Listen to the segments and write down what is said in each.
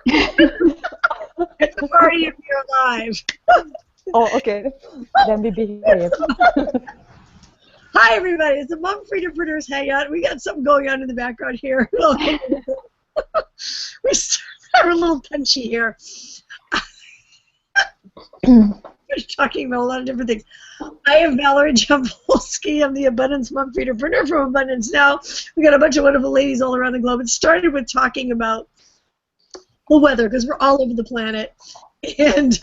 It's a party if you're alive. Oh, okay. Then we behave. Hi, everybody. It's the Mum-Freedom-Preneurs Hangout. We got something going on in the background here. We're a little punchy here. We're talking about a lot of different things. I am Valerie Jampolsky. I'm the Abundance Mum-Freedom-Preneur from Abundance Now. We got a bunch of wonderful ladies all around the globe. It started with talking about the weather because we're all over the planet. And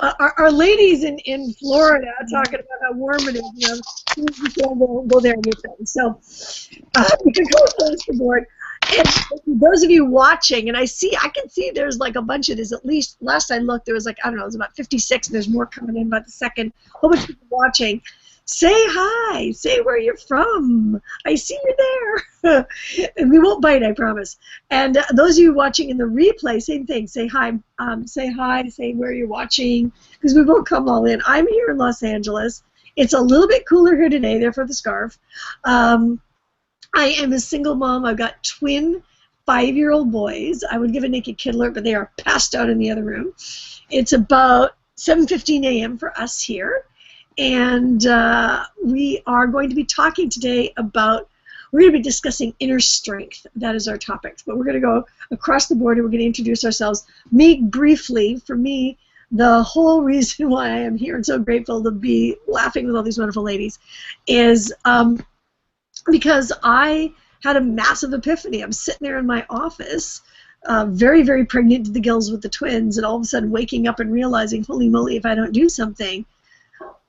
our ladies in Florida talking about how warm it is. We can't go there anytime. So we can go across the board. And those of you watching, and I can see there's like a bunch of this. At least last I looked, there was like, I don't know, it was about 56, and there's more coming in by the second. A whole bunch of people watching. Say hi. Say where you're from. I see you there. And we won't bite, I promise. And those of you watching in the replay, same thing. Say hi. Say hi. Say where you're watching, because we won't come all in. I'm here in Los Angeles. It's a little bit cooler here today, therefore the scarf. I am a single mom. I've got twin 5-year-old boys. I would give a naked kid alert, but they are passed out in the other room. It's about 7:15 a.m. for us here. And we are going to be talking today about, we're going to be discussing inner strength. That is our topic. But we're going to go across the board and we're going to introduce ourselves. Me, briefly, for me, the whole reason why I am here and so grateful to be laughing with all these wonderful ladies is because I had a massive epiphany. I'm sitting there in my office, very, very pregnant to the gills with the twins, and all of a sudden waking up and realizing, holy moly, if I don't do something,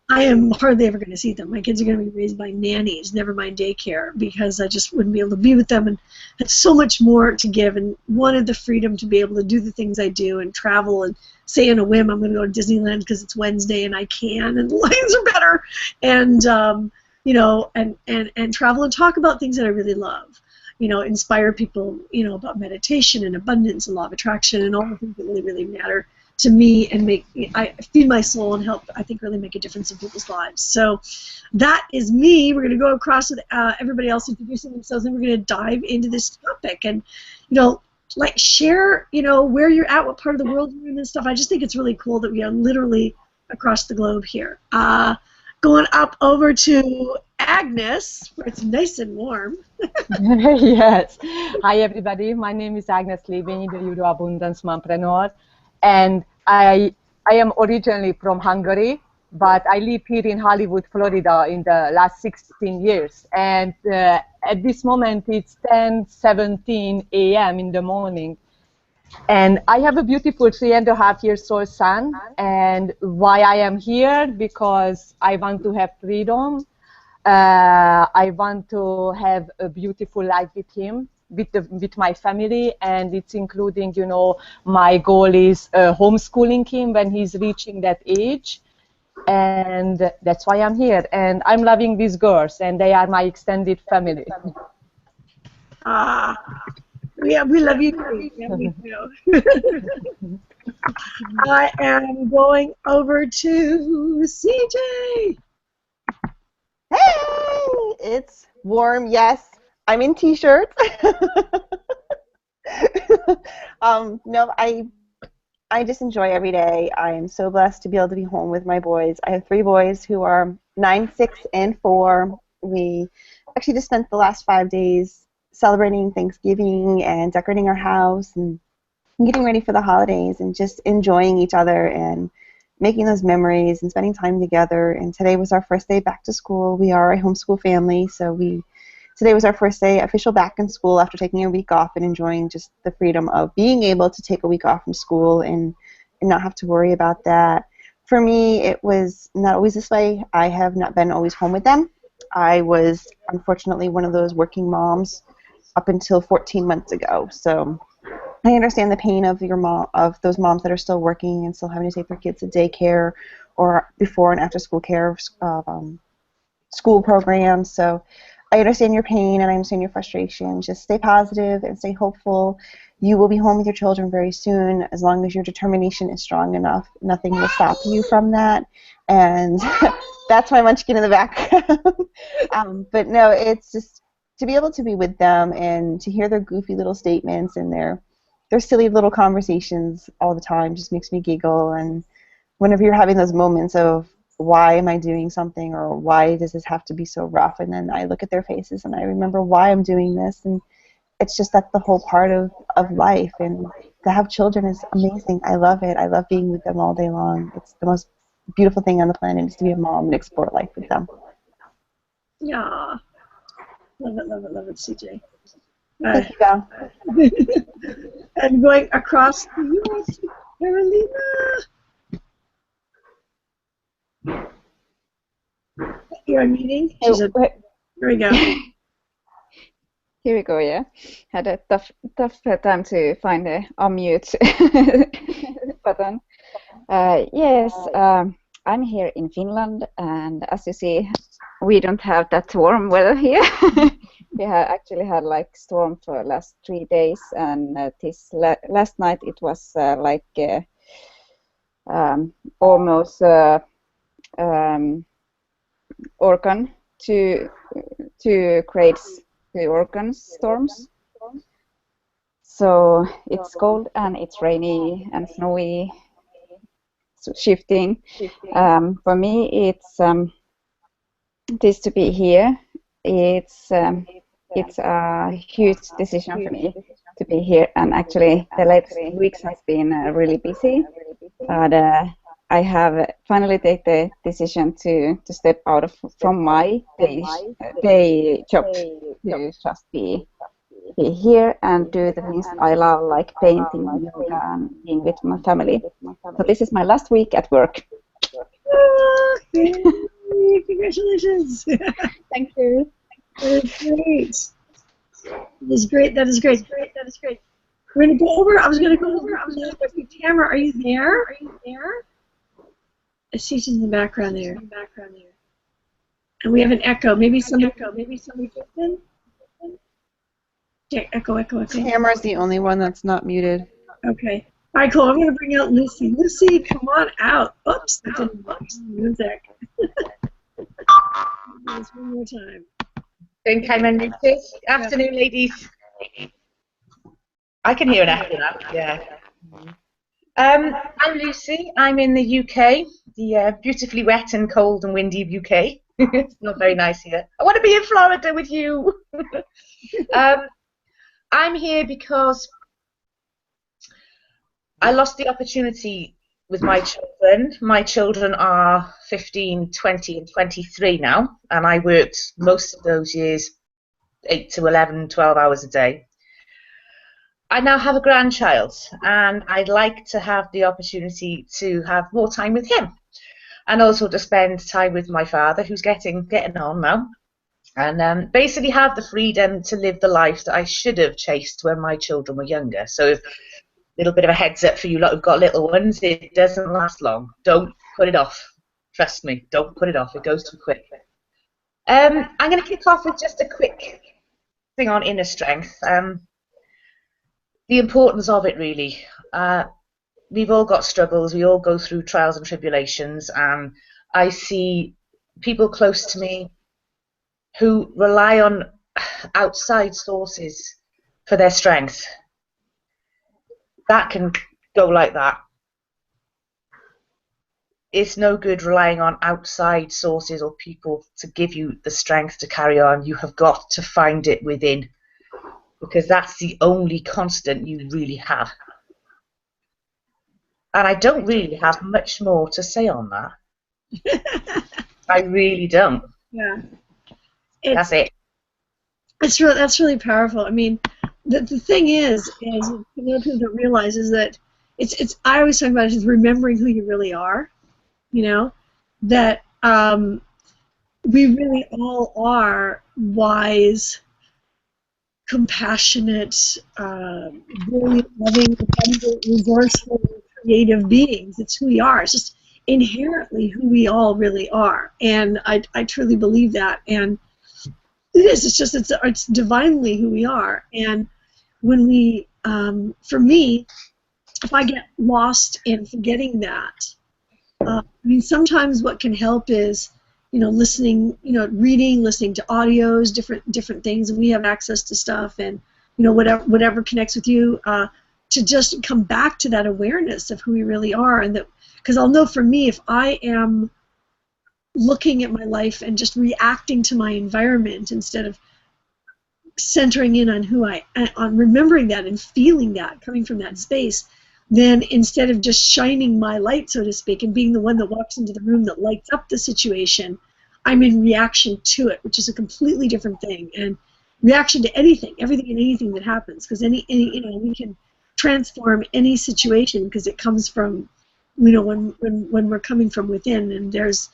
I am hardly ever going to see them. My kids are going to be raised by nannies, never mind daycare, because I just wouldn't be able to be with them and had so much more to give and wanted the freedom to be able to do the things I do and travel and say on a whim I'm going to go to Disneyland because it's Wednesday and I can and the lines are better and you know, and travel and talk about things that I really love. You know, inspire people, you know, about meditation and abundance and law of attraction and all the things that really, really matter to me and I feed my soul and help, I think, really make a difference in people's lives. So that is me. We're going to go across with everybody else introducing themselves, and we're going to dive into this topic and, you know, like share, you know, where you're at, what part of the world you're in and stuff. I just think it's really cool that we are literally across the globe here. Going up over to Agnes, where it's nice and warm. Yes. Hi, everybody. My name is Agnes, living in the Euro Abundance Mum-Preneur, and I am originally from Hungary, but I live here in Hollywood, Florida, in the last 16 years. And at this moment, it's 10:17 a.m. in the morning. And I have a beautiful 3.5-year-old son, and why I am here, because I want to have freedom. I want to have a beautiful life with him, with my family, and it's including, you know, my goal is homeschooling him when he's reaching that age, and that's why I'm here. And I'm loving these girls, and they are my extended family. Yeah, we love you too. Yeah, we do. I am going over to CJ. Hey, it's warm. Yes, I'm in t-shirts. No, I just enjoy every day. I am so blessed to be able to be home with my boys. I have 3 boys who are 9, 6, and 4. We actually just spent the last 5 days celebrating Thanksgiving and decorating our house and getting ready for the holidays and just enjoying each other and making those memories and spending time together. And today was our first day back to school. We are a homeschool family, so today was our first day official back in school after taking a week off and enjoying just the freedom of being able to take a week off from school and not have to worry about that. For me, it was not always this way. I have not been always home with them. I was unfortunately one of those working moms up until 14 months ago. So I understand the pain of those moms that are still working and still having to take their kids to daycare or before and after school care school programs. So I understand your pain and I understand your frustration. Just stay positive and stay hopeful. You will be home with your children very soon. As long as your determination is strong enough, nothing will stop you from that. And that's my munchkin in the back. But no, it's just to be able to be with them and to hear their goofy little statements and their they're silly little conversations all the time, just makes me giggle. And whenever you're having those moments of why am I doing something, or why does this have to be so rough, and then I look at their faces and I remember why I'm doing this, and it's just that's the whole part of life. And to have children is amazing. I love it. I love being with them all day long. It's the most beautiful thing on the planet is to be a mom and explore life with them. Yeah. Love it, CJ. Thank you, Val. And going across the U.S. to Carolina. You're unmuting? She said, here we go. Here we go, yeah. Had a tough time to find the unmute button. Yes, I'm here in Finland, and as you see, we don't have that warm weather here. We have actually had like storm for the last 3 days, and last night it was almost orkan, two grades, 2 orkan storms. So it's cold and it's rainy and snowy, so shifting. For me, it's this to be here. It's a huge decision for me to be here, and actually the latest weeks has been really busy. But I have finally taken the decision to step out from my day job to just be here and do the things I love, like painting, yoga, and being with my family. So this is my last week at work. Oh, congratulations! Thank you. That is great. That is great. We're gonna go over. I was gonna go over. Tamra, are you there? I see she's in the background there. And we have an echo. Maybe somebody kicked in. Yeah, echo. Tamra's the only one that's not muted. Okay. All right, cool. I'm gonna bring out Lucy. Lucy, come on out. Oops, that didn't work. Music. One more time. Don't come and Lucy. Afternoon, ladies. I can hear an echo now. Yeah. I'm Lucy. I'm in the UK, the beautifully wet and cold and windy UK. It's not very nice here. I want to be in Florida with you. I'm here because I lost the opportunity with my children. My children are 15, 20, and 23 now, and I worked most of those years 8 to 11, 12 hours a day. I now have a grandchild, and I'd like to have the opportunity to have more time with him, and also to spend time with my father, who's getting on now, and basically have the freedom to live the life that I should have chased when my children were younger. So, a little bit of a heads up for you lot who've got little ones: it doesn't last long. Don't put it off. Trust me, don't put it off. It goes too quick. I'm going to kick off with just a quick thing on inner strength. The importance of it, really. We've all got struggles. We all go through trials and tribulations, and I see people close to me who rely on outside sources for their strength. That can go like that. It's no good relying on outside sources or people to give you the strength to carry on. You have got to find it within, because that's the only constant you really have. And I don't really have much more to say on that. I really don't. Yeah. That's it. That's really powerful. I mean, the thing is people don't realize is that it's I always talk about it as remembering who you really are. You know, that we really all are wise, compassionate, really loving, abundant, resourceful, creative beings. It's who we are. It's just inherently who we all really are, and I truly believe that. And it is. It's just it's divinely who we are. And when we, for me, if I get lost in forgetting that, I mean, sometimes what can help is, listening, reading, listening to audios, different things, and we have access to stuff, and whatever connects with you. to just come back to that awareness of who we really are, and that, because I'll know for me, if I am looking at my life and just reacting to my environment instead of centering in on on remembering that and feeling that, coming from that space, then instead of just shining my light, so to speak, and being the one that walks into the room that lights up the situation, I'm in reaction to it, which is a completely different thing. And reaction to anything, everything and anything that happens, because any we can transform any situation because it comes from, when we're coming from within. And there's,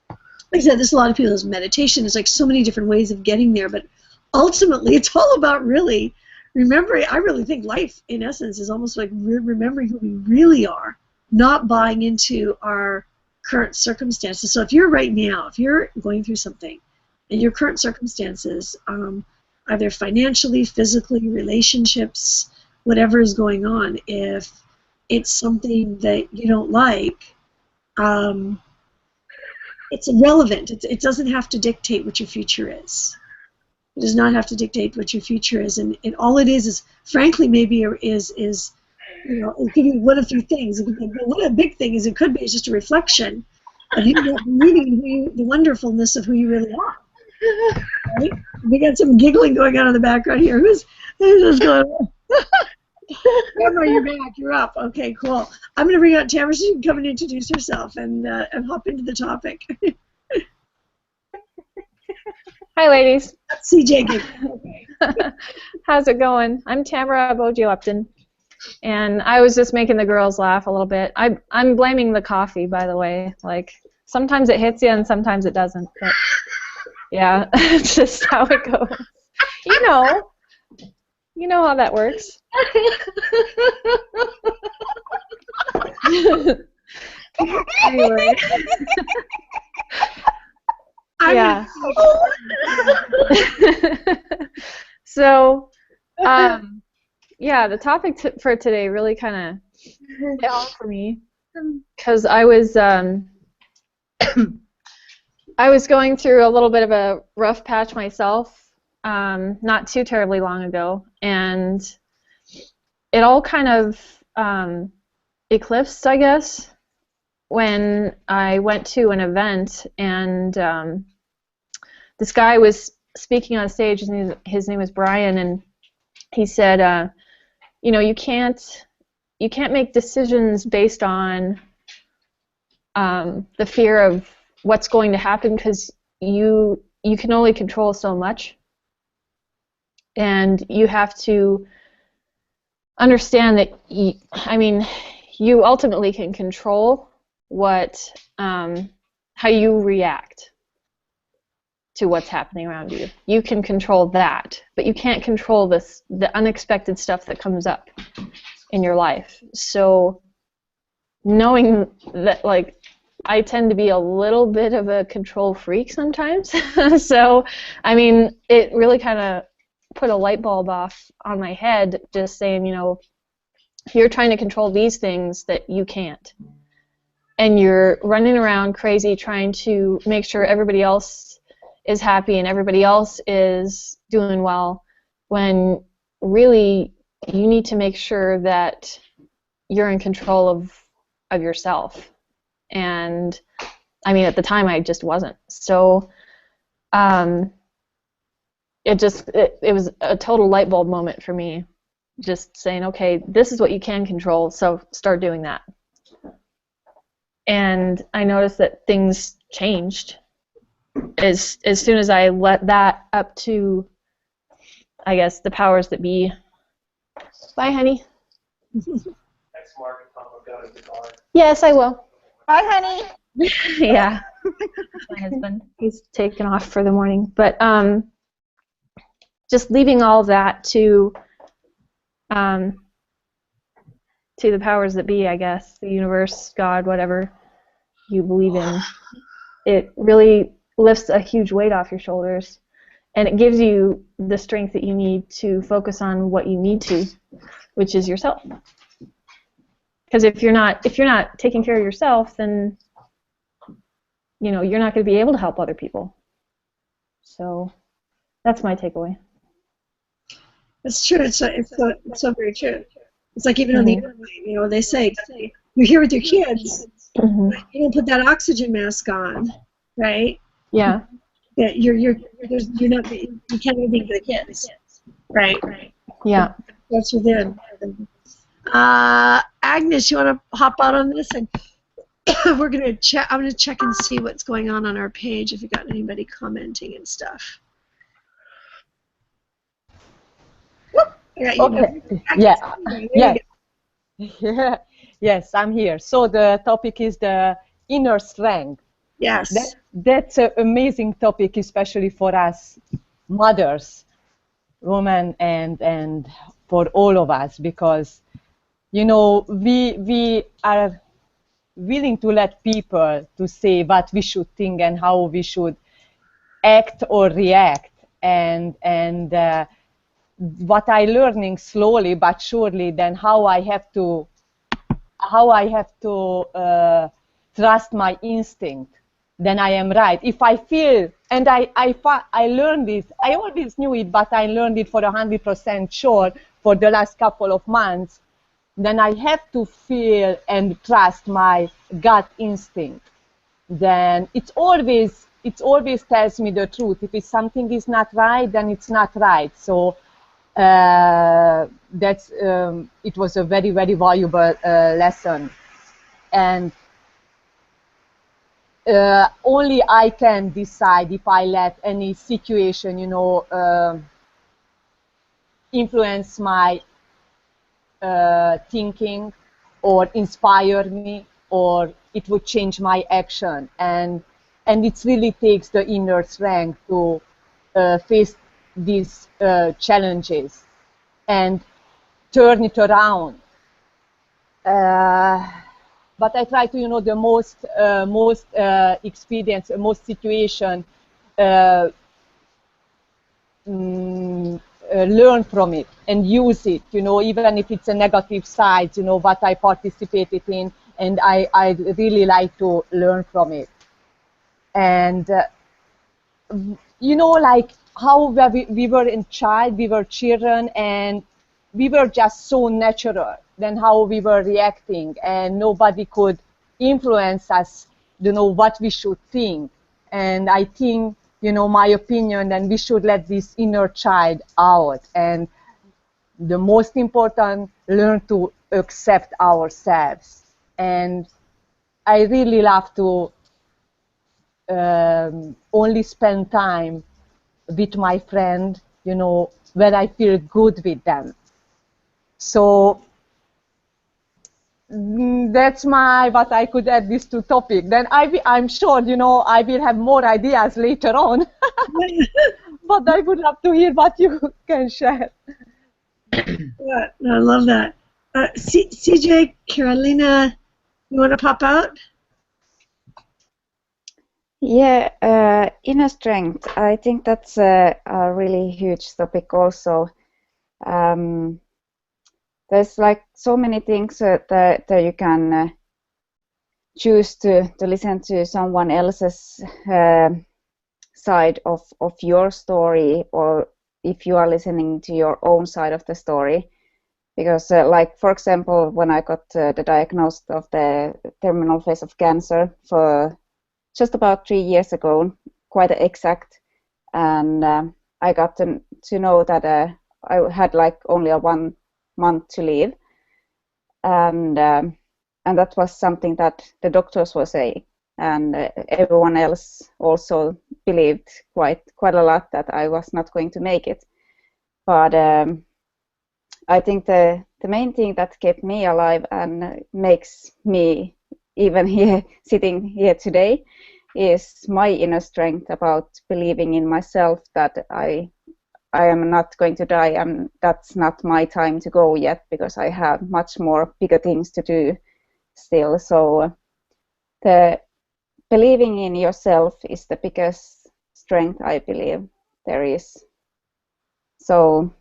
like I said, there's a lot of people, there's meditation, there's like so many different ways of getting there, but ultimately it's all about really remembering. I really think life, in essence, is almost like remembering who we really are, not buying into our current circumstances. So if you're going through something, and your current circumstances, either financially, physically, relationships, whatever is going on, if it's something that you don't like, it's irrelevant. It doesn't have to dictate what your future is. It does not have to dictate what your future is, and all it is, frankly, maybe is it could be one of three things. One of the big things it could be is just a reflection of you not believing the wonderfulness of who you really are. Right? We got some giggling going on in the background here. Who's going on? Tamra, you're back. You're up. Okay, cool. I'm going to bring out Tamra so she can come and introduce herself and hop into the topic. Hi, ladies. CJ giggling. Okay. How's it going? I'm Tamra Boji-Upton, and I was just making the girls laugh a little bit. I'm blaming the coffee, by the way. Like, sometimes it hits you and sometimes it doesn't. But yeah, it's just how it goes. You know how that works. Anyway. Yeah. So, yeah, the topic for today really kind of hit home for me because I was going through a little bit of a rough patch myself not too terribly long ago, and it all kind of eclipsed, I guess, when I went to an event, and this guy was speaking on stage. His name was Brian, and he said, you can't make decisions based on the fear of what's going to happen, because you can only control so much, and you have to understand that you ultimately can control how you react to what's happening around you. You can control that, but you can't control the unexpected stuff that comes up in your life. So knowing that, like, I tend to be a little bit of a control freak sometimes. So, it really kind of put a light bulb off on my head, just saying, you're trying to control these things that you can't. And you're running around crazy trying to make sure everybody else is happy and everybody else is doing well, when really you need to make sure that you're in control of yourself. And at the time I just wasn't. So it was a total light bulb moment for me, just saying, okay, this is what you can control, so start doing that. And I noticed that things changed as soon as I let that up to, I guess, the powers that be. Bye, honey. Yes, I will. Bye, honey. Yeah. My husband, he's taken off for the morning. But just leaving all that to the powers that be, I guess, the universe, God, whatever you believe in, it really lifts a huge weight off your shoulders, and it gives you the strength that you need to focus on what you need to, which is yourself. Because if you're not taking care of yourself, then you're not going to be able to help other people. So that's my takeaway. It's true. It's so very true. It's like even on the airline, they say, you're here with your kids, but you don't put that oxygen mask on, right? Yeah. Yeah, you're not, you can't do anything for the kids, right? Yeah. That's within. Agnes, you want to hop out on this, and we're gonna check. I'm gonna check and see what's going on our page if you got anybody commenting and stuff. Whoop, I got you. Okay. Agnes, Yeah. there you go. Yeah. Yes, I'm here. So the topic is the inner strength. Yes. That's an amazing topic, especially for us mothers, women, and for all of us, because we are willing to let people to say what we should think and how we should act or react, and what I learning slowly but surely, then how I have to trust my instinct. Then I am right. If I feel, and I learned this, I always knew it, but I learned it for 100% sure for the last couple of months, then I have to feel and trust my gut instinct. Then it always tells me the truth. If it's something is not right, then it's not right. So that's it was a very, very valuable lesson. And only I can decide if I let any situation, influence my thinking or inspire me, or it would change my action. And it really takes the inner strength to face these challenges and turn it around. But I try to, the most experience, most situation, learn from it and use it, even if it's a negative side, what I participated in, and I really like to learn from it. And like how we were in child, we were children, and we were just so natural than how we were reacting, and nobody could influence us, what we should think. And I think, my opinion, then we should let this inner child out. And the most important, learn to accept ourselves. And I really love to only spend time with my friend, when I feel good with them. So that's what I could add this to topic. Then I'm sure, I will have more ideas later on. But I would love to hear what you can share. Yeah, I love that. CJ, Carolina, you want to pop out? Yeah, inner strength. I think that's a really huge topic also. There's like so many things that you can choose to listen to someone else's side of your story, or if you are listening to your own side of the story. Because like, for example, when I got the diagnosis of the terminal phase of cancer for just about 3 years ago, quite exact, and I got to know that I had like only 1 month to live, and that was something that the doctors were saying, and everyone else also believed quite a lot that I was not going to make it. But I think the main thing that kept me alive and makes me even here sitting here today is my inner strength about believing in myself, that I am not going to die, and that's not my time to go yet, because I have much more bigger things to do still. So the believing in yourself is the biggest strength I believe there is. So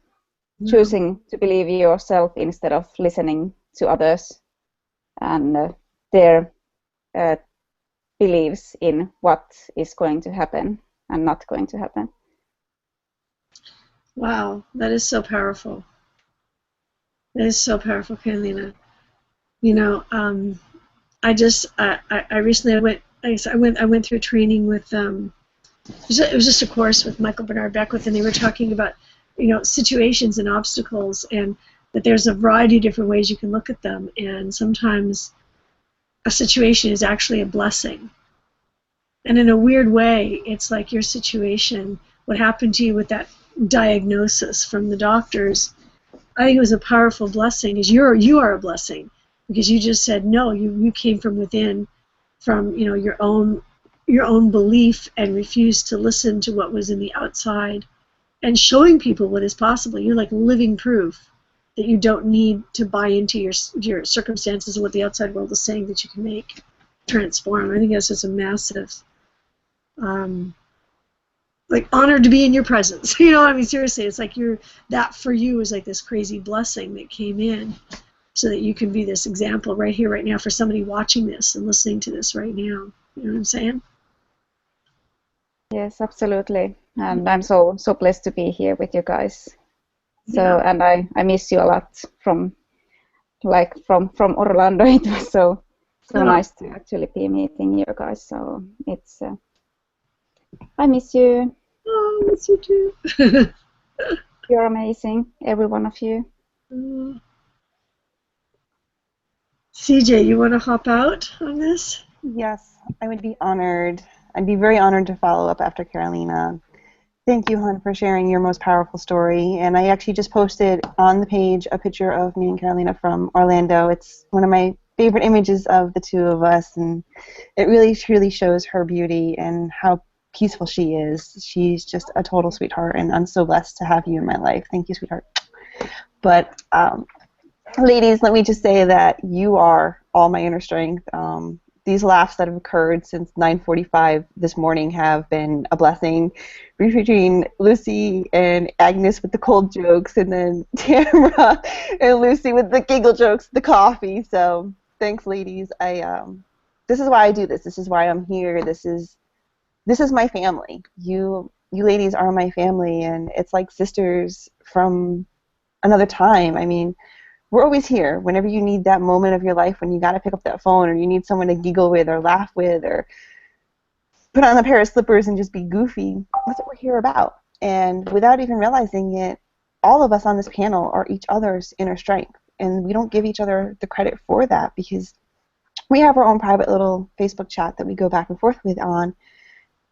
choosing to believe in yourself instead of listening to others and their beliefs in what is going to happen and not going to happen. Wow, that is so powerful. That is so powerful, Carolina. You know, I recently I went through a training with it was just a course with Michael Bernard Beckwith, and they were talking about, you know, situations and obstacles, and that there's a variety of different ways you can look at them, and sometimes a situation is actually a blessing. And in a weird way, it's like your situation, what happened to you with that diagnosis from the doctors, I think it was a powerful blessing, because you are a blessing, because you just said no. You came from within, from, you know, your own belief, and refused to listen to what was in the outside, and showing people what is possible. You're like living proof that you don't need to buy into your circumstances and what the outside world is saying that you can make transform. I think that's just a massive, like, honored to be in your presence. You know what I mean? Seriously, it's like that for you is like this crazy blessing that came in, so that you can be this example right here, right now, for somebody watching this and listening to this right now. You know what I'm saying? Yes, absolutely. And I'm so blessed to be here with you guys. So, Yeah. and I miss you a lot from Orlando. It was so Oh. nice to actually be meeting you guys. So it's I miss you. Oh, I miss you too. You're amazing, every one of you. CJ, you want to hop out on this? Yes, I would be honored. I'd be very honored to follow up after Carolina. Thank you, hon, for sharing your most powerful story. And I actually just posted on the page a picture of me and Carolina from Orlando. It's one of my favorite images of the two of us, and it really truly shows her beauty and how peaceful she is. She's just a total sweetheart, and I'm so blessed to have you in my life. Thank you, sweetheart. But ladies, let me just say that you are all my inner strength. These laughs that have occurred since 9:45 this morning have been a blessing, between Lucy and Agnes with the cold jokes, and then Tamra and Lucy with the giggle jokes, the coffee. So thanks, ladies. This is why I do this. This is why I'm here. This is my family. You ladies are my family, and it's like sisters from another time. I mean, we're always here whenever you need that moment of your life when you got to pick up that phone, or you need someone to giggle with or laugh with or put on a pair of slippers and just be goofy. That's what we're here about. And without even realizing it, all of us on this panel are each other's inner strength. And we don't give each other the credit for that, because we have our own private little Facebook chat that we go back and forth with on.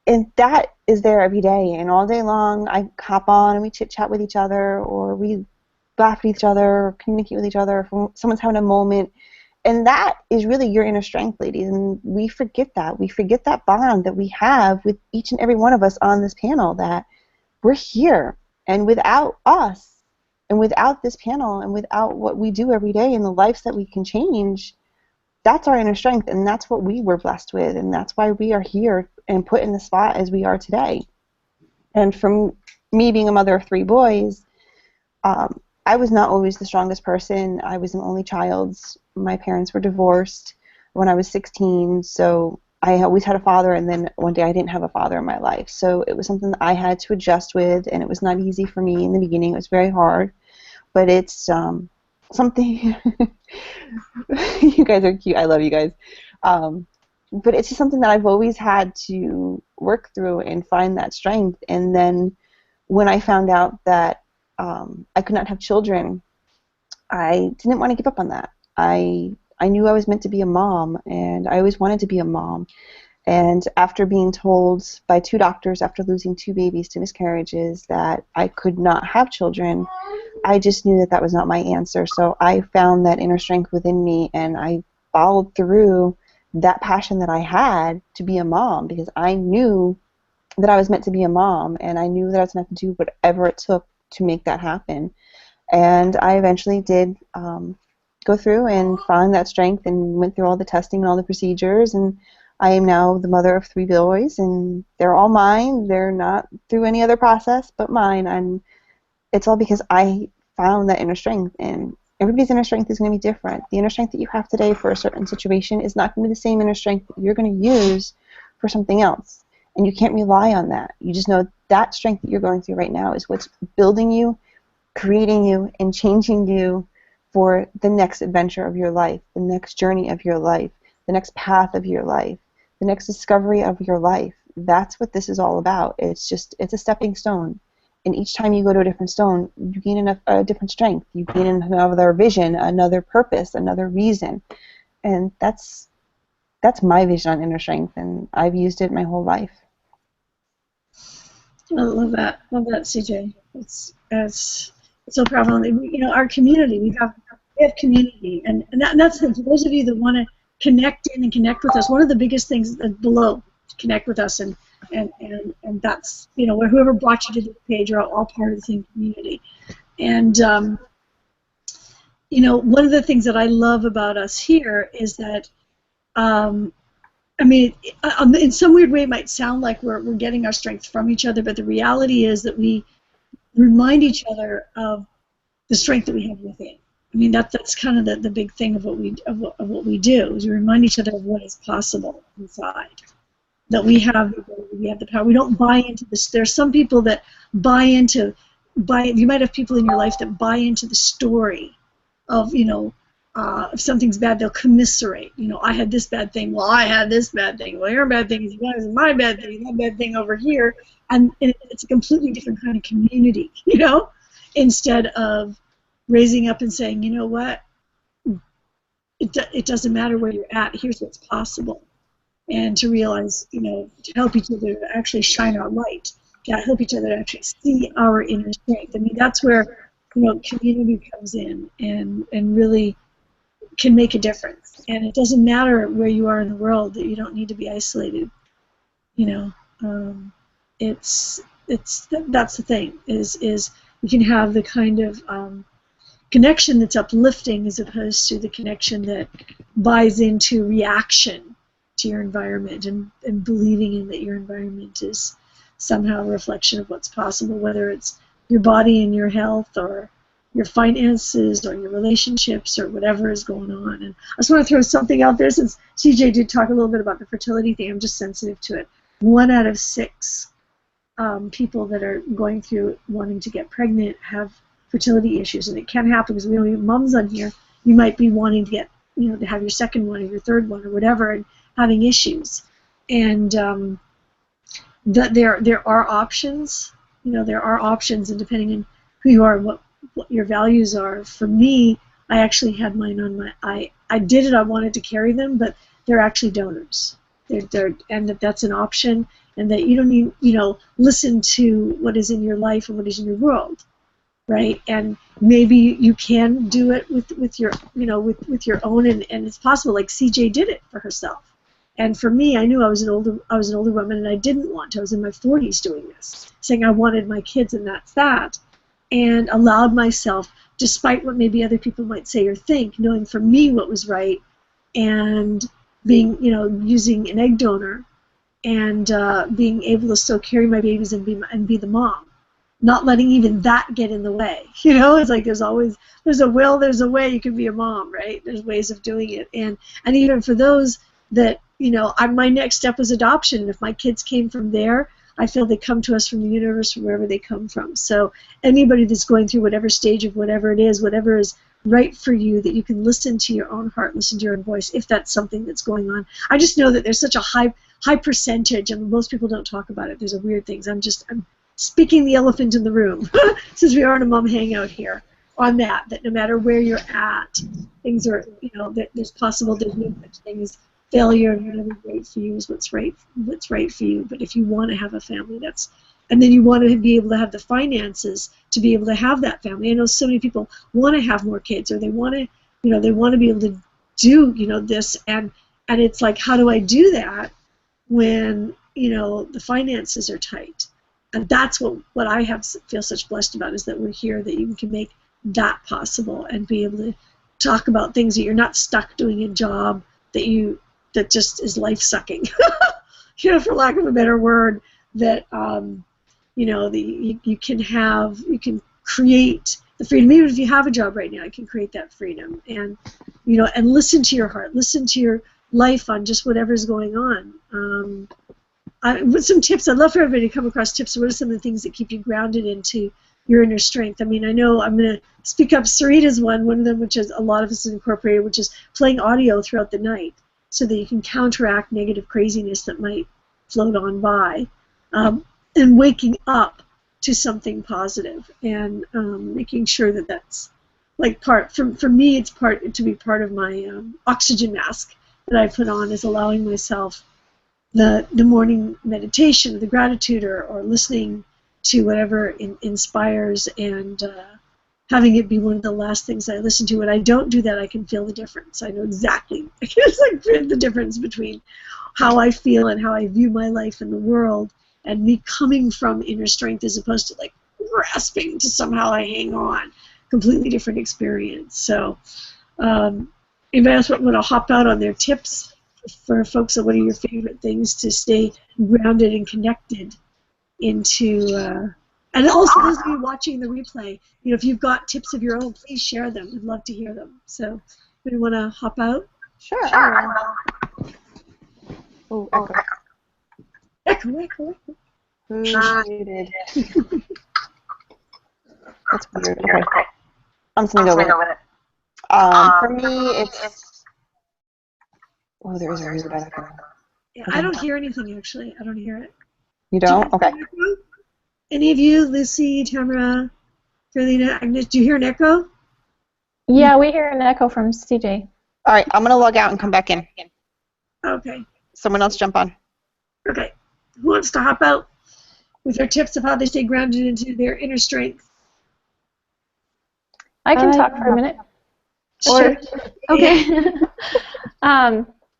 And that is there every day. And all day long, I hop on and we chit-chat with each other, or we laugh at each other, or communicate with each other if someone's having a moment. And that is really your inner strength, ladies. And we forget that. We forget that bond that we have with each and every one of us on this panel, that we're here. And without us, and without this panel, and without what we do every day and the lives that we can change, that's our inner strength. And that's what we were blessed with. And that's why we are here and put in the spot as we are today. And from me being a mother of 3 boys, I was not always the strongest person. I was an only child. My parents were divorced when I was 16, so I always had a father, and then one day I didn't have a father in my life. So it was something that I had to adjust with, and it was not easy for me in the beginning. It was very hard, but it's something. You guys are cute. I love you guys. But it's just something that I've always had to work through and find that strength. And then when I found out that I could not have children, I didn't want to give up on that. I knew I was meant to be a mom, and I always wanted to be a mom. And after being told by 2 doctors, after losing 2 babies to miscarriages, that I could not have children, I just knew that that was not my answer. So I found that inner strength within me, and I followed through that passion that I had to be a mom, because I knew that I was meant to be a mom, and I knew that I was going to have to do whatever it took to make that happen. And I eventually did go through and find that strength, and went through all the testing and all the procedures, and I am now the mother of 3 boys, and they're all mine. They're not through any other process but mine, and it's all because I found that inner strength. And everybody's inner strength is going to be different. The inner strength that you have today for a certain situation is not going to be the same inner strength that you're going to use for something else. And you can't rely on that. You just know that strength that you're going through right now is what's building you, creating you, and changing you for the next adventure of your life, the next journey of your life, the next path of your life, the next discovery of your life. That's what this is all about. It's a stepping stone. And each time you go to a different stone, you gain a different strength. You gain another vision, another purpose, another reason. And that's my vision on inner strength, and I've used it my whole life. I love that, CJ. It's so powerful. Our community, we have community, and that's the thing. For those of you that want to connect in and connect with us, one of the biggest things is below to connect with us, and that's whoever brought you to this page are all part of the same community. And one of the things that I love about us here is that in some weird way it might sound like we're getting our strength from each other, but the reality is that we remind each other of the strength that we have within. I mean, that's kind of the big thing of what we do, is we remind each other of what is possible inside. That we have the power. We don't buy into this. There are some people that you might have people in your life that buy into the story of, if something's bad, they'll commiserate. I had this bad thing. Well, I had this bad thing. Well, your bad thing is my bad thing. That bad thing over here. And it's a completely different kind of community, instead of raising up and saying, you know what, it doesn't matter where you're at. Here's what's possible. And to realize, to help each other to actually shine our light, to help each other to actually see our inner strength. I mean, that's where, community comes in and really can make a difference. And it doesn't matter where you are in the world, that you don't need to be isolated. That's the thing, is you can have the kind of connection that's uplifting as opposed to the connection that buys into reaction to your environment and believing in that your environment is somehow a reflection of what's possible, whether it's your body and your health or your finances or your relationships or whatever is going on. And I just want to throw something out there, since CJ did talk a little bit about the fertility thing. I'm just sensitive to it. 1 out of 6 people that are going through wanting to get pregnant have fertility issues, and it can happen because we don't have moms on here. You might be wanting to get, to have your second one or your third one or whatever, and having issues. And there are options. There are options, and depending on who you are and what your values are. For me, I actually had mine on I did it. I wanted to carry them, but they're actually donors. And that's an option, and that you don't need, listen to what is in your life and what is in your world, right? And maybe you can do it with your, with your own, and it's possible. Like CJ did it for herself. And for me, I knew I was an older woman, and I didn't want to. I was in my 40s doing this, saying I wanted my kids, and that's that, and allowed myself, despite what maybe other people might say or think, knowing for me what was right, and being, using an egg donor, and being able to still carry my babies and be the mom, not letting even that get in the way. It's like there's a will, there's a way you can be a mom, right? There's ways of doing it, and even for those that, my next step was adoption. And if my kids came from there, I feel they come to us from the universe, from wherever they come from. So anybody that's going through whatever stage of whatever it is, whatever is right for you, that you can listen to your own heart, listen to your own voice, if that's something that's going on. I just know that there's such a high percentage, and most people don't talk about it. There's a weird things. I'm speaking the elephant in the room, since we are in a mom hangout here, on that no matter where you're at, things are, that there's possible, there's no such thing as failure, and whatever's right for you is what's right for you. But if you want to have a family, and then you want to be able to have the finances to be able to have that family. I know so many people want to have more kids, or they want to, they want to be able to do, this, and it's like, how do I do that when, the finances are tight? And that's what I feel such blessed about, is that we're here, that you can make that possible and be able to talk about things that you're not stuck doing a job that just is life-sucking, for lack of a better word, that, you can create the freedom. Even if you have a job right now, you can create that freedom, and, and listen to your heart, listen to your life on just whatever's going on. With some tips, I'd love for everybody to come across tips. What are some of the things that keep you grounded into your inner strength. I mean, I know I'm going to speak up Sarita's one of them, which is a lot of us incorporated, which is playing audio throughout the night so that you can counteract negative craziness that might float on by, and waking up to something positive, and making sure that that's like for me, it's to be part of my oxygen mask that I put on, is allowing myself the morning meditation, the gratitude, or listening to whatever inspires, and having it be one of the last things I listen to. When I don't do that, I can feel the difference. I know exactly. I can feel the difference between how I feel and how I view my life and the world, and me coming from inner strength as opposed to like grasping to somehow I hang on. Completely different experience. So anybody else want to hop out on their tips for folks on what are your favorite things to stay grounded and connected into, and also those of you watching the replay, if you've got tips of your own, please share them. We'd love to hear them. So, anybody want to hop out? Sure. I will. Oh, echo. Echo. Who's muted? That's weird. Okay. I'm just going to go with it. For me, it's... Oh, there is a really bad echo. Yeah, I don't hear anything, actually. I don't hear it. You don't? Okay. Any of you, Lucy, Tamra, Carolina, Agnes, do you hear an echo? Yeah, we hear an echo from CJ. All right, I'm going to log out and come back in. Okay. Someone else jump on. Okay. Who wants to hop out with their tips of how they stay grounded into their inner strength? I can talk for a minute. Sure. Okay.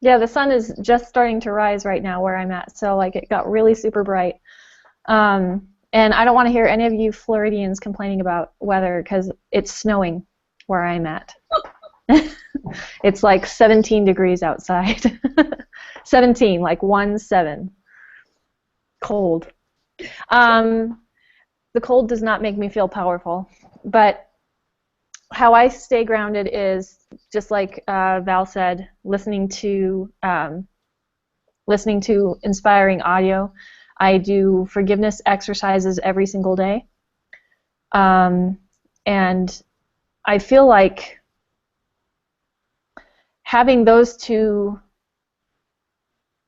Yeah, the sun is just starting to rise right now where I'm at, so like it got really super bright. And I don't want to hear any of you Floridians complaining about weather because it's snowing where I'm at. It's like 17 degrees outside. 17, like 1-7. Cold. The cold does not make me feel powerful, but how I stay grounded is just like Val said, listening to inspiring audio. I do forgiveness exercises every single day, and I feel like having those two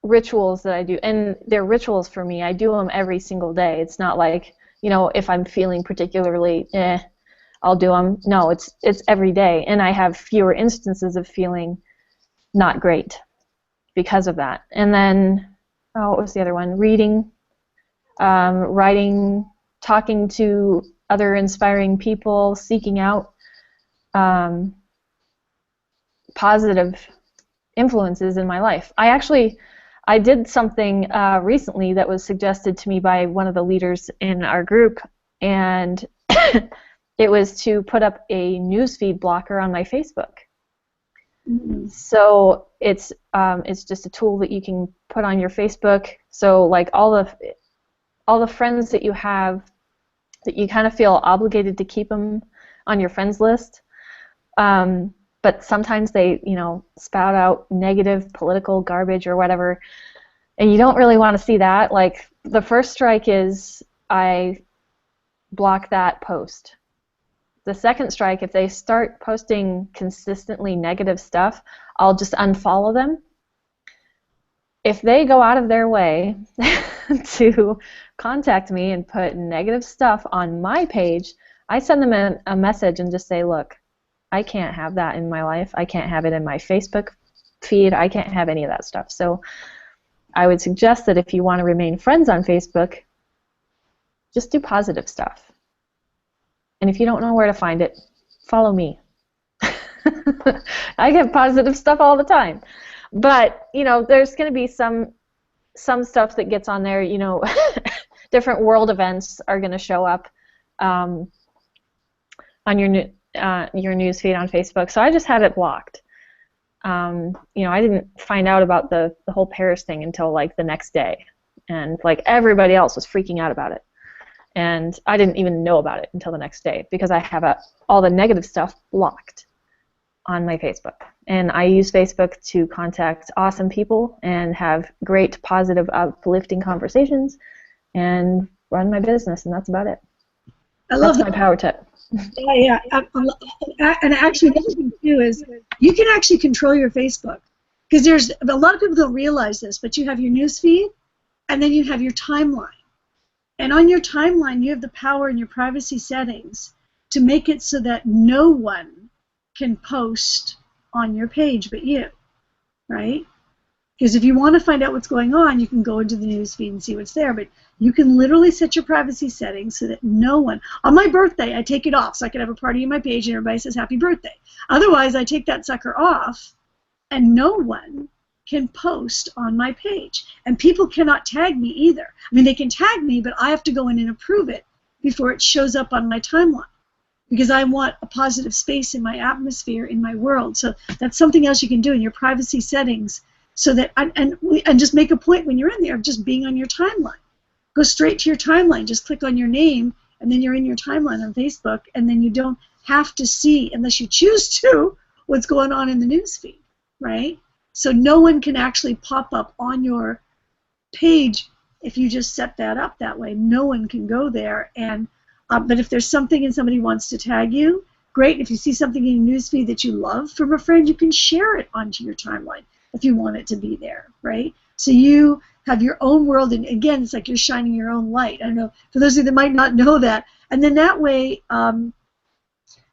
rituals that I do, and they're rituals for me. I do them every single day. It's not like, if I'm feeling particularly I'll do them. No, it's every day, and I have fewer instances of feeling not great because of that. And then, what was the other one? Reading, writing, talking to other inspiring people, seeking out positive influences in my life. I did something recently that was suggested to me by one of the leaders in our group, and it was to put up a newsfeed blocker on my Facebook. Mm-hmm. So it's just a tool that you can put on your Facebook. So like all the friends that you have, that you kind of feel obligated to keep them on your friends list. But sometimes they, spout out negative political garbage or whatever, and you don't really want to see that. Like the first strike is I block that post. The second strike, if they start posting consistently negative stuff, I'll just unfollow them. If they go out of their way to contact me and put negative stuff on my page, I send them a message and just say, look, I can't have that in my life. I can't have it in my Facebook feed. I can't have any of that stuff. So I would suggest that if you want to remain friends on Facebook, just do positive stuff. And if you don't know where to find it, follow me. I get positive stuff all the time. But, there's going to be some stuff that gets on there, different world events are going to show up on your news feed on Facebook. So I just have it blocked. I didn't find out about the whole Paris thing until like the next day. And like everybody else was freaking out about it. And I didn't even know about it until the next day because I have all the negative stuff blocked on my Facebook. And I use Facebook to contact awesome people and have great, positive, uplifting conversations and run my business, and that's about it. I love That's that. my power tip. Yeah, yeah. And actually, the other thing too is you can actually control your Facebook, because there's a lot of people don't realize this, but you have your news feed, and then you have your timeline. And on your timeline, you have the power in your privacy settings to make it so that no one can post on your page but you, right? Because if you want to find out what's going on, you can go into the news feed and see what's there. But you can literally set your privacy settings so that no one, on my birthday, I take it off so I can have a party on my page and everybody says happy birthday. Otherwise, I take that sucker off and no one can post on my page. And people cannot tag me either. I mean, they can tag me, but I have to go in and approve it before it shows up on my timeline, because I want a positive space in my atmosphere, in my world. So that's something else you can do in your privacy settings, so that and just make a point when you're in there of just being on your timeline. Go straight to your timeline. Just click on your name, and then you're in your timeline on Facebook, and then you don't have to see, unless you choose to, what's going on in the news feed, right? So no one can actually pop up on your page if you just set that up that way. No one can go there. And but if there's something and somebody wants to tag you, great. If you see something in your newsfeed that you love from a friend, you can share it onto your timeline if you want it to be there, right? So you have your own world, and again, it's like you're shining your own light. I don't know, for those of you that might not know that. And then that way,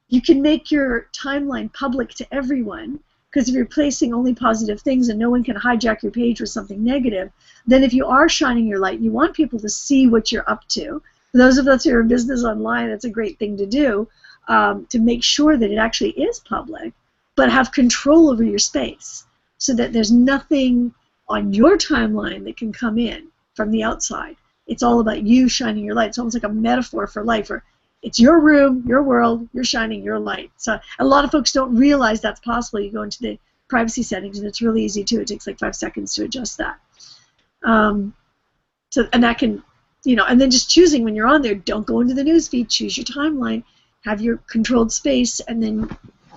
you can make your timeline public to everyone, because if you're placing only positive things and no one can hijack your page with something negative, then if you are shining your light and you want people to see what you're up to, for those of us who are in business online, that's a great thing to do, to make sure that it actually is public, but have control over your space so that there's nothing on your timeline that can come in from the outside. It's all about you shining your light. It's almost like a metaphor for life, or it's your room, your world, you're shining your light. So a lot of folks don't realize that's possible. You go into the privacy settings, and it's really easy too. It takes like 5 seconds to adjust that. So, and that can, you know, and then just choosing when you're on there, don't go into the news feed, choose your timeline, have your controlled space, and then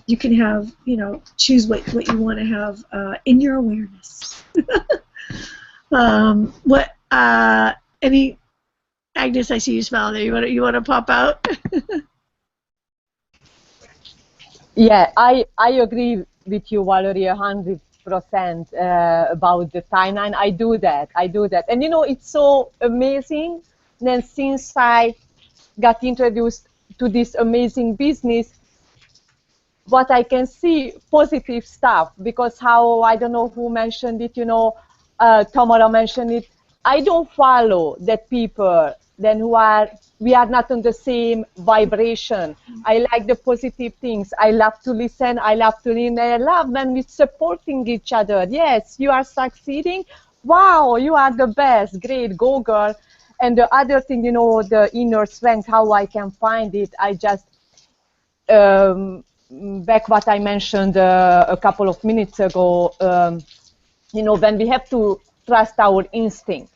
you can have, you know, choose what you want to have in your awareness. Any, Agnes, I see you smiling there. You want to pop out? Yeah, I agree with you, Valerie, 100% about the timeline. I do that. And you know, it's so amazing. Then since I got introduced to this amazing business, what I can see positive stuff, because how, I don't know who mentioned it, you know, Tamra mentioned it. I don't follow that people then we are not on the same vibration. I like the positive things. I love to listen. I love to learn. I love when we're supporting each other. Yes, you are succeeding. Wow, you are the best. Great, go girl. And the other thing, you know, the inner strength, how I can find it, I just, back what I mentioned a couple of minutes ago, you know, when we have to trust our instinct.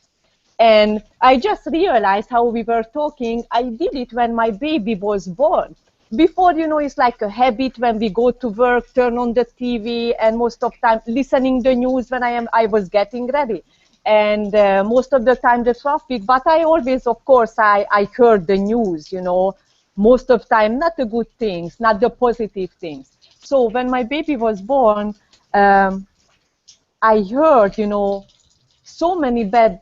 And I just realized how we were talking, I did it when my baby was born. Before, you know, it's like a habit when we go to work, turn on the TV, and most of the time listening the news when I was getting ready. And most of the time the traffic, but I always, of course, I heard the news, you know, most of the time, not the good things, not the positive things. So when my baby was born, I heard, you know, so many bad,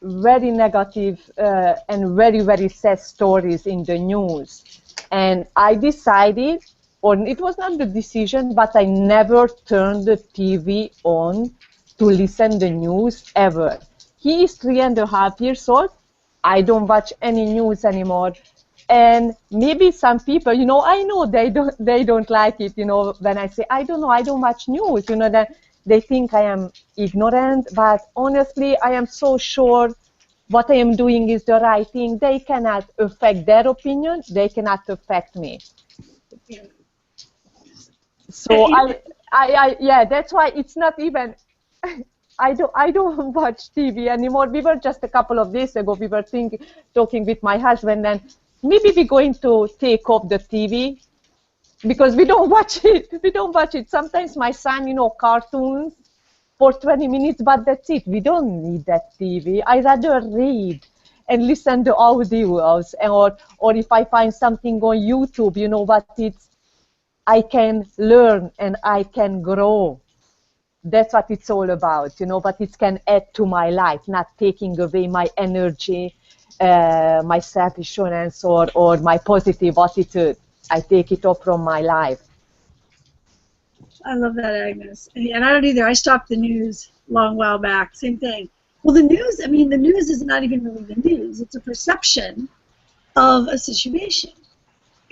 very negative and very, very sad stories in the news. And I decided, or it was not the decision, but I never turned the TV on to listen the news ever. He is 3.5 years old. I don't watch any news anymore. And maybe some people, you know, I know they don't like it, you know, when I say, I don't know, I don't watch news, you know, that they think I am ignorant, but honestly, I am so sure what I am doing is the right thing. They cannot affect their opinion. They cannot affect me. So yeah, that's why it's not even, I don't watch TV anymore. We were just a couple of days ago, we were talking with my husband, and maybe we're going to take off the TV because we don't watch it. We don't watch it. Sometimes my son, you know, cartoons for 20 minutes, but that's it. We don't need that TV. I rather read. and listen to audios, or if I find something on YouTube, you know what, I can learn and I can grow. That's what it's all about, you know, but it can add to my life, not taking away my energy, my self-assurance, or my positive attitude. I take it off from my life. I love that, Agnes. And I don't either. I stopped the news a long while back. Same thing. Well, the news, I mean, the news is not even really the news. It's a perception of a situation.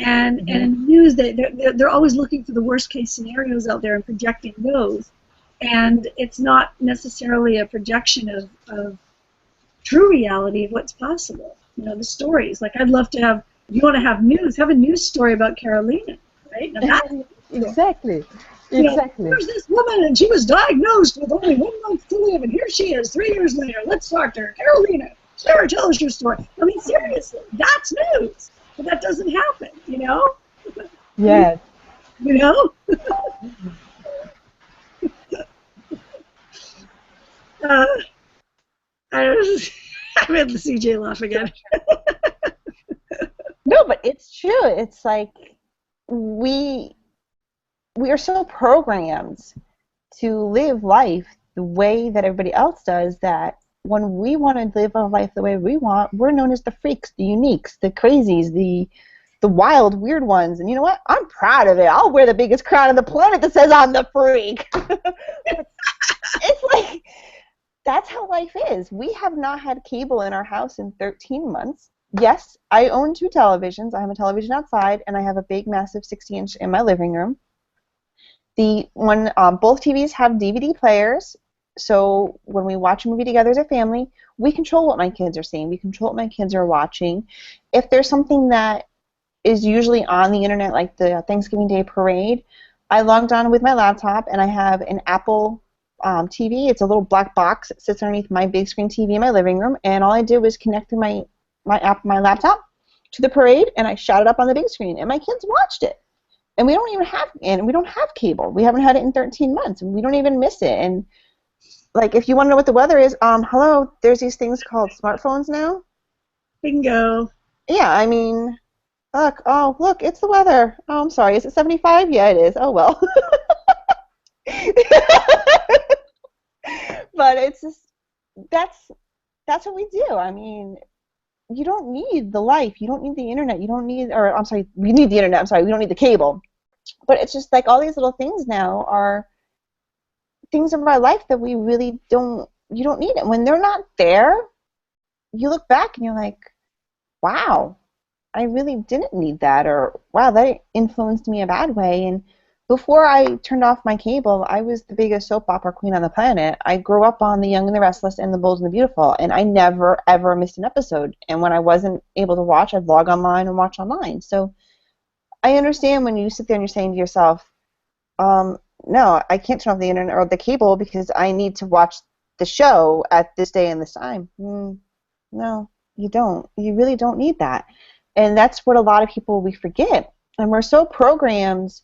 And in news, they're always looking for the worst case scenarios out there and projecting those. And it's not necessarily a projection of true reality of what's possible. You know, the stories. Like, I'd love to have, if you want to have news, have a news story about Carolina, right? Now that's Exactly. you know, Exactly. there's this woman and she was diagnosed with only 1 month to live, and here she is 3 years later. Let's talk to her. Carolina, Sarah, tell us your story. I mean, seriously, that's news. But that doesn't happen, you know? Yes. You know? I made the CJ laugh again. No, but it's true. It's like we are so programmed to live life the way that everybody else does that when we want to live our life the way we want, we're known as the freaks, the uniques, the crazies, the wild, weird ones. And you know what? I'm proud of it. I'll wear the biggest crown on the planet that says I'm the freak. It's like, that's how life is. We have not had cable in our house in 13 months. Yes, I own 2 televisions. I have a television outside, and I have a big, massive 60-inch in my living room. Both TVs have DVD players, so when we watch a movie together as a family, we control what my kids are seeing. We control what my kids are watching. If there's something that is usually on the internet, like the Thanksgiving Day parade, I logged on with my laptop, and I have an Apple TV. It's a little black box that sits underneath my big screen TV in my living room, and all I did was connect my laptop to the parade, and I shot it up on the big screen, and my kids watched it. And we don't have cable. We haven't had it in 13 months, and we don't even miss it. And like, if you want to know what the weather is, hello, there's these things called smartphones now. Bingo. Yeah, I mean, look, it's the weather. Oh, I'm sorry, is it 75? Yeah, it is. Oh well. But it's just, that's what we do. I mean, you don't need the life. You don't need the internet. You don't need, or I'm sorry, we need the internet. I'm sorry, we don't need the cable. But it's just like all these little things now are things of our life that we really you don't need it. When they're not there, you look back and you're like, wow, I really didn't need that, or wow, that influenced me a bad way. And before I turned off my cable, I was the biggest soap opera queen on the planet. I grew up on The Young and the Restless and The Bold and the Beautiful, and I never, ever missed an episode. And when I wasn't able to watch, I'd log online and watch online. So I understand when you sit there and you're saying to yourself, no, I can't turn off the internet or the cable because I need to watch the show at this day and this time. No, you don't. You really don't need that. And that's what a lot of people, we forget. And we're so programmed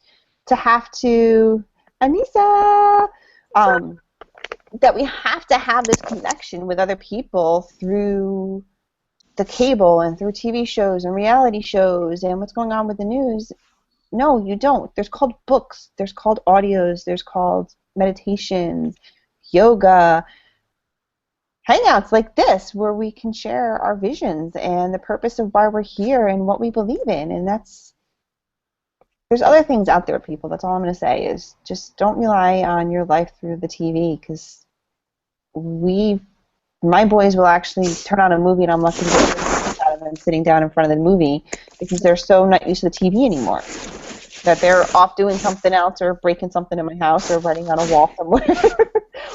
to have to, Anissa, that we have to have this connection with other people through the cable and through TV shows and reality shows and what's going on with the news. No, you don't. There's called books, there's called audios, there's called meditations, yoga, hangouts like this where we can share our visions and the purpose of why we're here and what we believe in. And there's other things out there, people. That's all I'm going to say is just don't rely on your life through the TV, because my boys will actually turn on a movie and I'm lucky to get out of them sitting down in front of the movie because they're so not used to the TV anymore. That they're off doing something else or breaking something in my house or writing on a wall somewhere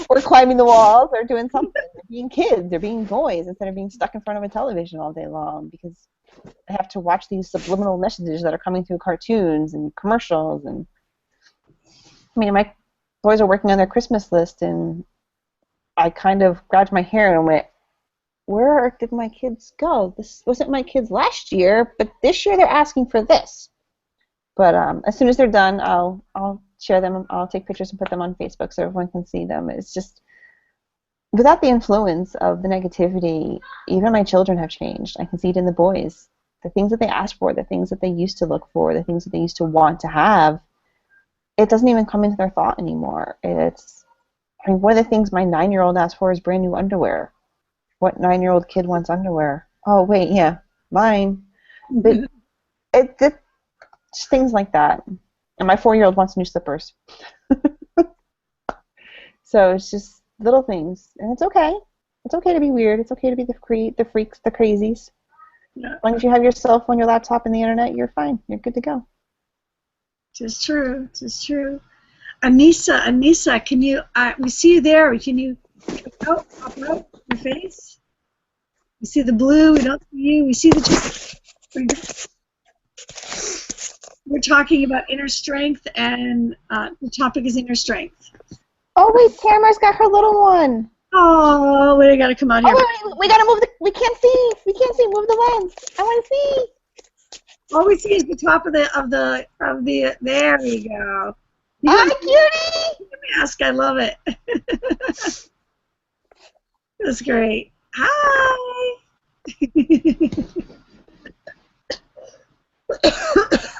or climbing the walls or doing something. They're being kids. They're being boys instead of being stuck in front of a television all day long because I have to watch these subliminal messages that are coming through cartoons and commercials. And I mean, my boys are working on their Christmas list, and I kind of grabbed my hair and went, where did my kids go? This wasn't my kids last year, but this year they're asking for this. But as soon as they're done, I'll share them. I'll take pictures and put them on Facebook so everyone can see them. It's just, without the influence of the negativity, even my children have changed. I can see it in the boys. The things that they ask for, the things that they used to look for, the things that they used to want to have, it doesn't even come into their thought anymore. I mean, one of the things my 9-year-old asked for is brand new underwear. What 9-year-old kid wants underwear? Oh, wait, yeah, mine. But just things like that. And my 4-year-old wants new slippers. So it's just little things. And it's okay. It's okay to be weird. It's okay to be the freaks, the crazies. Yeah. As long as you have your cell phone, your laptop, and the internet, you're fine. You're good to go. Just true. Just true. Anissa, can you? We see you there. Can you pop out your face? We see the blue. We don't see you. We see the. We're talking about inner strength, and the topic is inner strength. Oh wait, Tamra's got her little one. Oh, we gotta come out here. Oh wait, we gotta move we can't see. We can't see. Move the lens. I want to see. All we see is the top of the. There we go. Hi, cutie. Mask. I love it. That's great. Hi.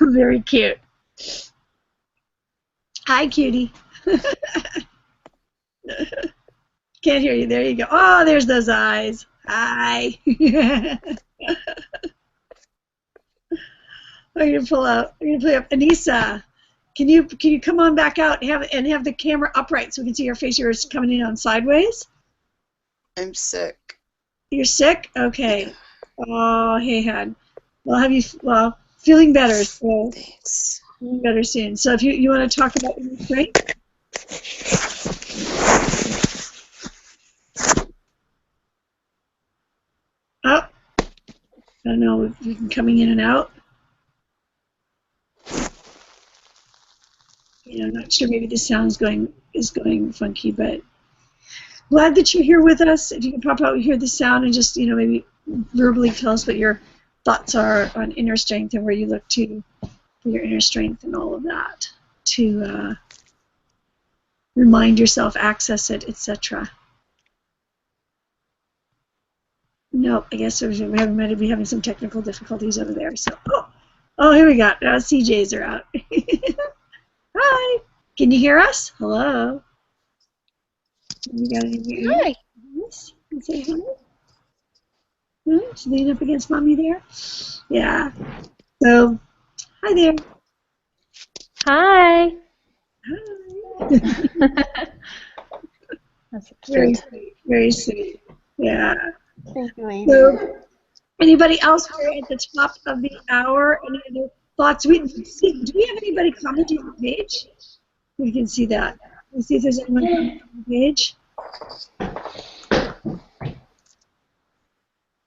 Very cute. Hi, cutie. Can't hear you. There you go. Oh, there's those eyes. Hi. I'm gonna pull up. Anissa, can you come on back out and have the camera upright so we can see your face? You're coming in on sideways. I'm sick. You're sick? Okay. Oh, hey, hon. Well, feeling better. So Thanks. feeling better soon. So if you want to talk about your strength. Oh, I don't know if you can coming in and out. I'm not sure. Maybe the sound is going funky, but glad that you're here with us. If you can pop out and hear the sound and just maybe verbally tell us what your thoughts are on inner strength and where you look to for your inner strength and all of that to remind yourself, access it, etc. No, I guess we might be having some technical difficulties over there. So, oh, here we go. CJs are out. Hi. Can you hear us? Hello. You got any Hi. Yes. You say hi. She's leaning up against mommy there. Yeah. So, hi there. Hi. Hi. That's Very cute. sweet. Very sweet. Yeah. Thank you, lady. So, anybody else here at the top of the hour? Any other thoughts? Do we have anybody commenting on the page? We can see that. Let's see if there's anyone commenting on the page.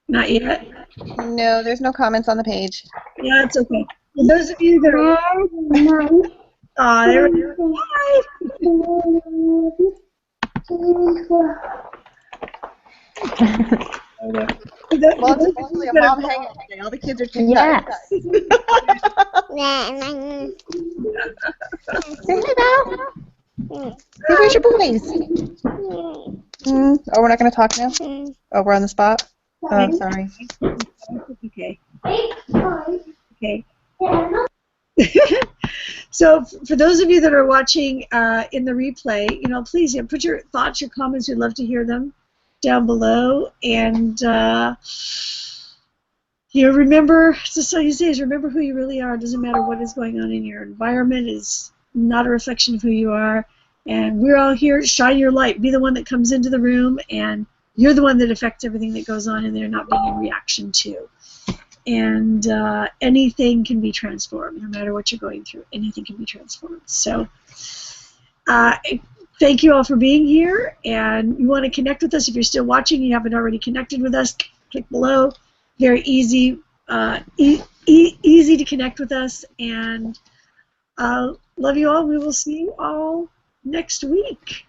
Not yet. No, there's no comments on the page. Yeah, it's okay. For those of you that are there we go. Hi. Well, it's officially a mom hangout today. All the kids are TikTok. Yes. Say hi, Val. Hey, where's your booties? Oh, we're not going to talk now? Oh, we're on the spot? Oh, sorry. Okay. Okay. So for those of you that are watching in the replay, please put your thoughts, your comments. We'd love to hear them down below. And remember, just all you say is remember who you really are. It doesn't matter what is going on in your environment. Is not a reflection of who you are. And we're all here. Shine your light. Be the one that comes into the room, and you're the one that affects everything that goes on in there, not being in reaction to. And anything can be transformed, no matter what you're going through. Anything can be transformed. So thank you all for being here. And you want to connect with us. If you're still watching, you haven't already connected with us, click below. Very easy, easy to connect with us. And love you all. We will see you all next week.